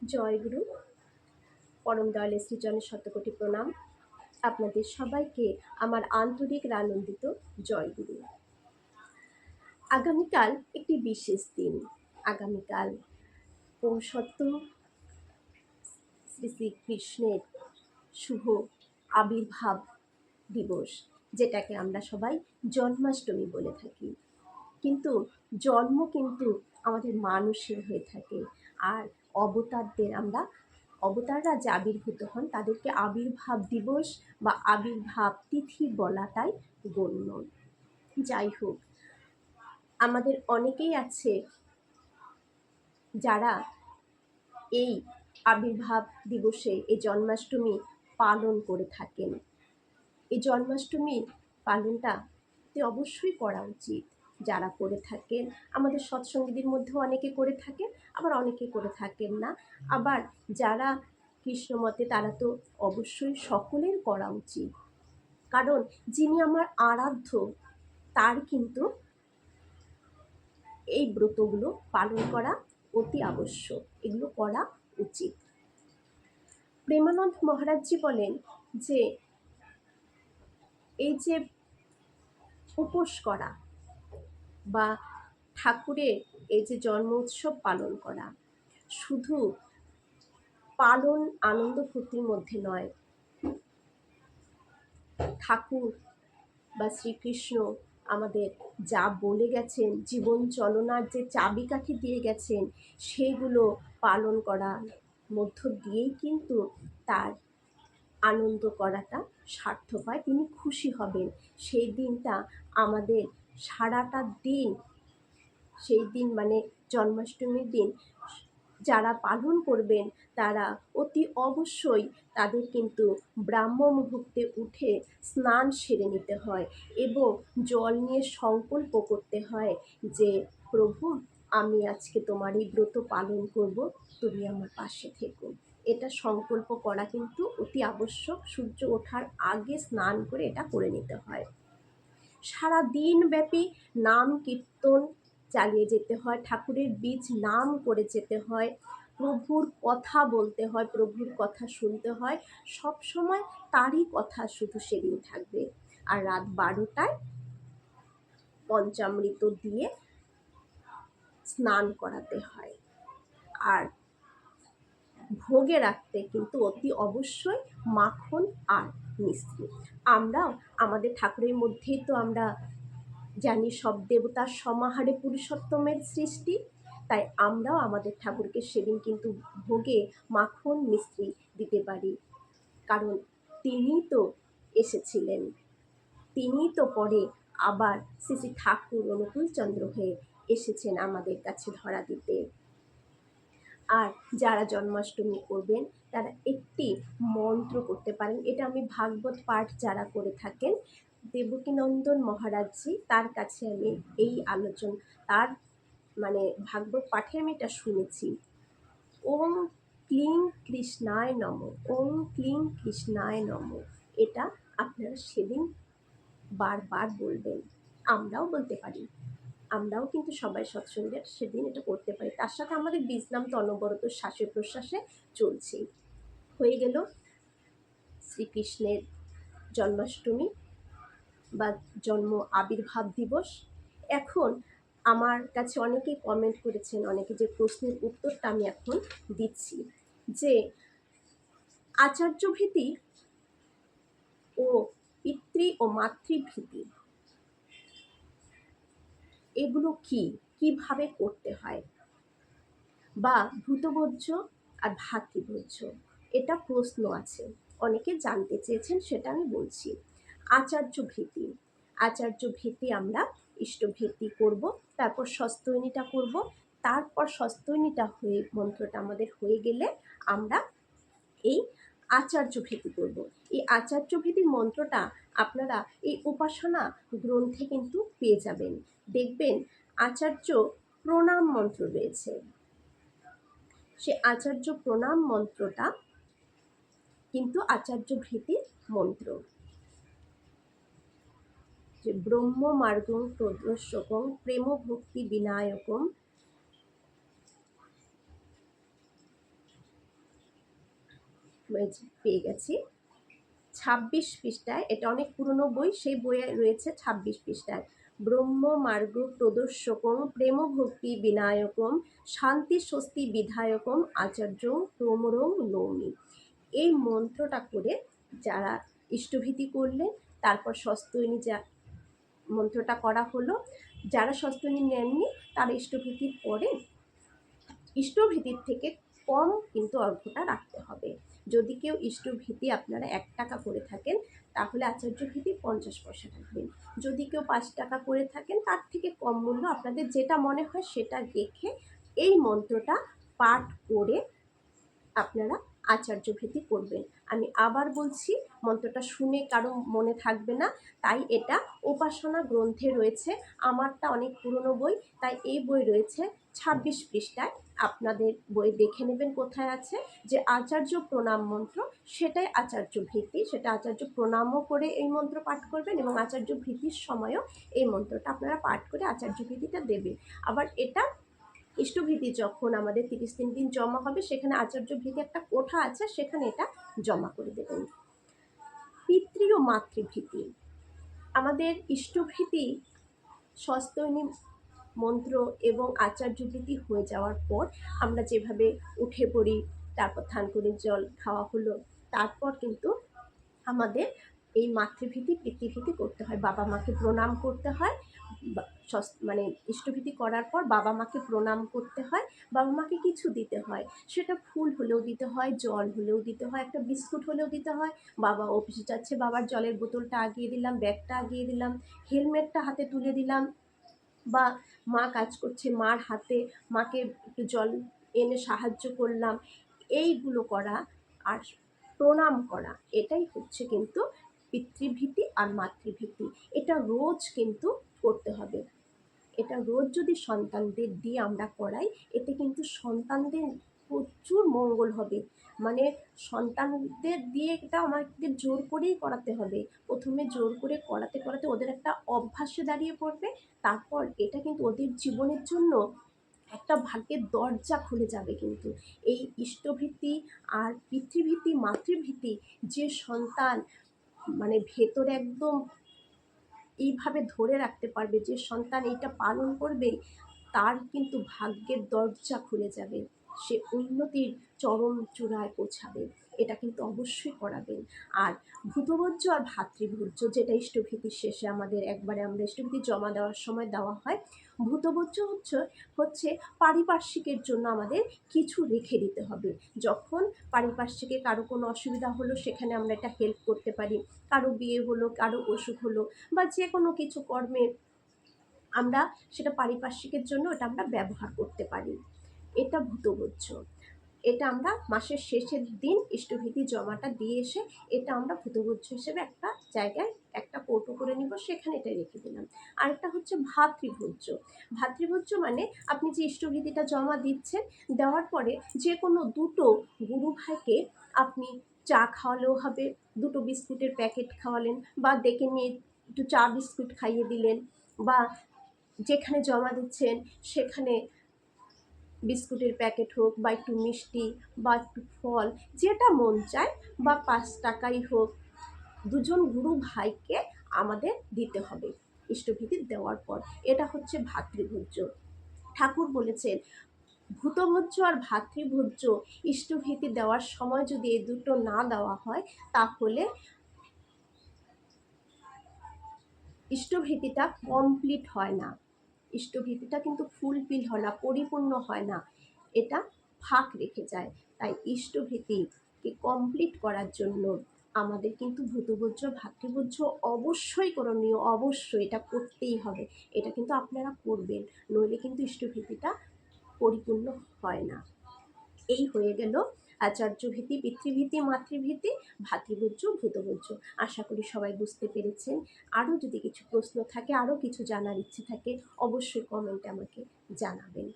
জয়গুরু, পরম দয়ালের শ্রীচরণে শতকোটি প্রণাম। আপনাদের সবাইকে আমার আন্তরিক আনন্দিত জয়গুরু। আগামীকাল একটি বিশেষ দিন। আগামীকাল পৌষত্তম শ্রী শ্রীকৃষ্ণের শুভ আবির্ভাব দিবস, যেটাকে আমরা সবাই জন্মাষ্টমী বলে থাকি। কিন্তু জন্ম কিন্তু আমাদের মানুষের হয়ে থাকে, আর অবতাররা যে আবির্ভূত হন তাদেরকে আবির্ভাব দিবস বা আবির্ভাব তিথি বলাটাই গণ্য। যাই হোক, আমাদের অনেকেই আছে যারা এই আবির্ভাব দিবসে এই জন্মাষ্টমী পালন করে থাকেন। এই জন্মাষ্টমী পালনটা অবশ্যই করা উচিত। যারা করে থাকেন, আমাদের সৎসঙ্গীদের মধ্যেও অনেকে করে থাকেন, আবার অনেকে করে থাকেন না। আবার যারা কৃষ্ণমতে তারা তো অবশ্যই সকলের করা উচিত, কারণ যিনি আমার আরাধ্য তার কিন্তু এই ব্রতগুলো পালন করা অতি আবশ্যক, এগুলো করা উচিত। প্রেমানন্দ মহারাজজি বলেন যে এই যে উপোস করা বা ঠাকুরের এই যে জন্ম উৎসব পালন করা, শুধু পালন আনন্দ ফুর্তির মধ্যে নয়, ঠাকুর বা শ্রীকৃষ্ণ আমাদের যা বলে গেছেন, জীবন চলনার যে চাবিকাঠি দিয়ে গেছেন, সেগুলো পালন করার মধ্য দিয়েই কিন্তু তার আনন্দ করাটা সার্থক হয়, তিনি খুশি হবেন। সেই দিনটা আমাদের সারাটা দিন, সেই দিন মানে জন্মাষ্টমীর দিন যারা পালন করবেন তারা অতি অবশ্যই তাদের কিন্তু ব্রাহ্ম মুহূর্তে উঠে স্নান সেরে নিতে হয় এবং জল নিয়ে সংকল্প করতে হয় যে প্রভু, আমি আজকে তোমার এই ব্রত পালন করব, তুমি আমার পাশে থেকো। এটা সংকল্প করা কিন্তু অতি আবশ্যক। সূর্য ওঠার আগে স্নান করে এটা করে নিতে হয়। সারা দিন ব্যাপী নাম কীর্তন চালিয়ে যেতে হয়, ঠাকুরের বীজ নাম করে যেতে হয়, প্রভুর কথা বলতে হয়, প্রভুর কথা শুনতে হয়, সব সময় তারই কথা শুধু সেদিন থাকবে। আর রাত 12টায় পঞ্চামৃত দিয়ে স্নান করাতে হয়। আর ভোগে রাখতে কিন্তু অতি অবশ্যই মাখন আর মিষ্টি। আমরাও আমাদের ঠাকুরের মধ্যেই তো আমরা জানি সব দেবতার সমাহারে পুরুষোত্তমের সৃষ্টি, তাই আমরাও আমাদের ঠাকুরকে সেদিন কিন্তু ভোগে মাখন মিষ্টি দিতে পারি, কারণ তিনি তো এসেছিলেন, তিনি তো পরে আবার শ্রী শ্রী ঠাকুর অনুকূলচন্দ্র হয়ে এসেছেন আমাদের কাছে ধরা দিতে। আর যারা জন্মাষ্টমী করবেন তারা একটি মন্ত্র করতে পারেন। এটা আমি ভাগবত পাঠ যারা করে থাকেন, দেবকীনন্দন মহারাজজি, তার কাছে আমি এই তার মানে ভাগবত পাঠে আমি এটা শুনেছি। ওম ক্লিং কৃষ্ণায় নম, ওম ক্লিং কৃষ্ণায় নম। এটা আপনারা সেদিন বারবার বলবেন। আমরাও বলতে পারি, আমরাও কিন্তু সবাই সৎসঙ্গে সেদিন এটা করতে পারি। তার সাথে আমাদের বীজনাম তো অনবরত শ্বাসে প্রশ্বাসে চলছেই। হয়ে গেল শ্রীকৃষ্ণের জন্মাষ্টমী বা জন্ম আবির্ভাব দিবস। এখন আমার কাছে অনেকেই কমেন্ট করেছেন, অনেকে যে প্রশ্নের উত্তরটা আমি এখন দিচ্ছি, যে আচার্যভীতি ও পিতৃ ও মাতৃভীতি এগুলো কিভাবে করতে হয়, বা ভূতভোজ্য আর ভাতৃভোজ্য, এটা প্রশ্ন আছে, অনেকে জানতে চেয়েছেন, সেটা আমি বলছি। আচার্য ভীতি আমরা ইষ্টভীতি করব, তারপর স্বস্তিনীটা করব, তারপর স্বস্তিনীটা হয়ে মন্ত্রটা আমাদের হয়ে গেলে আমরা এই আচার্য ভীতি করব। এই আচার্য ভীতির মন্ত্রটা আপনারা এই উপাসনা গ্রন্থে কিন্তু পেয়ে যাবেন। দেখবেন আচার্য প্রণাম মন্ত্র রয়েছে, সে আচার্য প্রণাম মন্ত্রটা কিন্তু আচার্য ভীতির মন্ত্র, যে ব্রহ্ম মার্গং প্রদর্শকং প্রেম ভক্তি বিনায়কম পেয়ে গেছি 26 পৃষ্ঠায়। এটা অনেক পুরনো বই, সেই বইয়ে রয়েছে 26 পৃষ্ঠায়। ব্রহ্ম মার্গ প্রদর্শকম প্রেম ভক্তি বিনায়কম শান্তি স্বস্তি বিধায়কম আচার্য প্রমরং নৌমি। এই মন্ত্রটা করে যারা ইষ্টভীতি করলেন, তারপর স্বস্তিনী যা মন্ত্রটা করা হলো, যারা স্বস্তিনী নেননি তারা ইষ্টভীতির পরে ইষ্টভীতির থেকে কম কিন্তু অর্ঘ্যটা রাখতে হবে। যদি কেউ ইষ্টভীতি আপনারা 1 টাকা করে থাকেন তাহলে আচার্য ভীতি 50 পয়সা রাখবেন। যদি কেউ 5 টাকা করে থাকেন তার থেকে কম মূল্য আপনাদের যেটা মনে হয় সেটা রেখে এই মন্ত্রটা পাঠ করে আপনারা আচার্য ভীতি করবেন। আমি আবার বলছি, মন্ত্রটা শুনে কারো মনে থাকবে না, তাই এটা উপাসনা গ্রন্থে রয়েছে। আমারটা অনেক পুরনো বই, তাই এই বই রয়েছে 26 পৃষ্ঠায়। আপনাদের বই দেখে নেবেন কোথায় আছে, যে আচার্য প্রণাম মন্ত্র, সেটাই আচার্য ভীতি। সেটা আচার্য প্রণামও করে এই মন্ত্র পাঠ করবেন এবং আচার্য ভীতির সময়ও এই মন্ত্রটা আপনারা পাঠ করে আচার্য ভীতিটা দেবেন। আবার এটা ইষ্টভীতি যখন আমাদের 30 দিন জমা হবে, সেখানে আচার্য ভীতি একটা কোঠা আছে, সেখানে এটা জমা করে দেবেন। পিতৃ ও মাতৃভীতি। আমাদের ইষ্টভীতি স্বস্তিনী মন্ত্র এবং আচার্য ভীতি হয়ে যাওয়ার পর আমরা যেভাবে উঠে পড়ি, তারপর থান করে জল খাওয়া হলো, তারপর কিন্তু আমাদের এই মাতৃভীতি পিতৃভীতি করতে হয়, বাবা মাকে প্রণাম করতে হয়। মানে ইষ্টভীতি করার পর বাবা মাকে প্রণাম করতে হয়, বাবা মাকে কিছু দিতে হয়, সেটা ফুল হলেও দিতে হয়, জল হলেও দিতে হয়, একটা বিস্কুট হলেও দিতে হয়। বাবা অফিসে যাচ্ছে, বাবার জলের বোতলটা আগিয়ে দিলাম, ব্যাগটা আগিয়ে দিলাম, হেলমেটটা হাতে তুলে দিলাম, বা মা কাজ করছে, মার হাতে মাকে একটু জল এনে সাহায্য করলাম। এইগুলো করা আর প্রণাম করা, এটাই হচ্ছে কিন্তু পিতৃভীতি আর মাতৃভীতি। এটা রোজ কিন্তু করতে হবে। এটা রোজ যদি সন্তানদের দিয়ে আমরা করাই, এতে কিন্তু সন্তানদের প্রচুর মঙ্গল হবে। মানে সন্তানদের দিয়ে এটা আমাদের জোর করেই করাতে হবে। প্রথমে জোর করে করাতে করাতে ওদের একটা অভ্যাসে দাঁড়িয়ে পড়বে, তারপর এটা কিন্তু ওদের জীবনের জন্য একটা ভাগ্যের দরজা খুলে যাবে। কিন্তু এই ইষ্টভীতি আর পিতৃভীতি মাতৃভীতি যে সন্তান মানে ভেতরে একদম এইভাবে ধরে রাখতে পারবে, যে সন্তান এইটা পালন করবে, তার কিন্তু ভাগ্যের দরজা খুলে যাবে, সে উন্নতির চরম চূড়ায় পৌঁছাবে। এটা কিন্তু অবশ্যই করাবেন। আর ভূতভোজ্য আর ভাতৃভোজ্য, যেটা ইষ্টভীতির শেষে আমাদের একবারে আমরা ইষ্টভীতি জমা দেওয়ার সময় দেওয়া হয়। ভূতভোজ্য হচ্ছে পারিপার্শ্বিকের জন্য আমাদের কিছু রেখে দিতে হবে। যখন পারিপার্শ্বিকে কারো কোনো অসুবিধা হলো, সেখানে আমরা এটা হেল্প করতে পারি। কারো বিয়ে হলো, কারো অসুখ হলো, বা যে কোনো কিছু কর্মে আমরা সেটা পারিপার্শ্বিকের জন্য এটা আমরা ব্যবহার করতে পারি। এটা ভূতভোজ্য। এটা আমরা মাসের শেষের দিন ইষ্টভীতি জমাটা দিয়ে এসে এটা আমরা ভূতভোজ্য হিসেবে একটা জায়গায় একটা কৌটো করে নিব, সেখানে এটা রেখে দিলাম। আরেকটা হচ্ছে ভাতৃভোজ্য। ভাতৃভোজ্য মানে আপনি যে ইষ্টভীতিটা জমা দিচ্ছেন, দেওয়ার পরে যে কোনো দুটো গুরু ভাইকে আপনি চা খাওয়ালেও হবে, দুটো বিস্কুটের প্যাকেট খাওয়ালেন, বা ডেকে নিয়ে একটু চা বিস্কুট খাইয়ে দিলেন, বা যেখানে জমা দিচ্ছেন সেখানে বিস্কুটের প্যাকেট হোক, বা একটু মিষ্টি, বা একটু ফল, যেটা মন চায়, বা 5 টাকাই হোক, দুজন গুরু ভাইকে আমাদের দিতে হবে ইষ্টভীতি দেওয়ার পর। এটা হচ্ছে ভাতৃভোজ্য। ঠাকুর বলেছেন, ভূতভোজ্য আর ভাতৃভোজ্য ইষ্টভীতি দেওয়ার সময় যদি এই দুটো না দেওয়া হয়, তাহলে ইষ্টভীতিটা কমপ্লিট হয় না। ইষ্টভীতিটা কিন্তু ফুলফিল হয় না, পরিপূর্ণ হয় না, এটা ফাঁক রেখে যায়। তাই ইষ্টভীতিকে কমপ্লিট করার জন্য আমাদের কিন্তু ভূতভোজ্য ভাতৃভোজ্য অবশ্যই করণীয়, অবশ্যই এটা করতেই হবে। এটা কিন্তু আপনারা করবেন, নইলে কিন্তু ইষ্টভীতিটা পরিপূর্ণ হয় না। এই হয়ে গেল আচার্যভীতি, পিতৃভীতি, মাতৃভীতি, ভাতৃভোজ্য, ভূতভোজ্য। আশা করি সবাই বুঝতে পেরেছেন। আরও যদি কিছু প্রশ্ন থাকে, আরও কিছু জানার ইচ্ছে থাকে, অবশ্যই কমেন্টে আমাকে জানাবেন।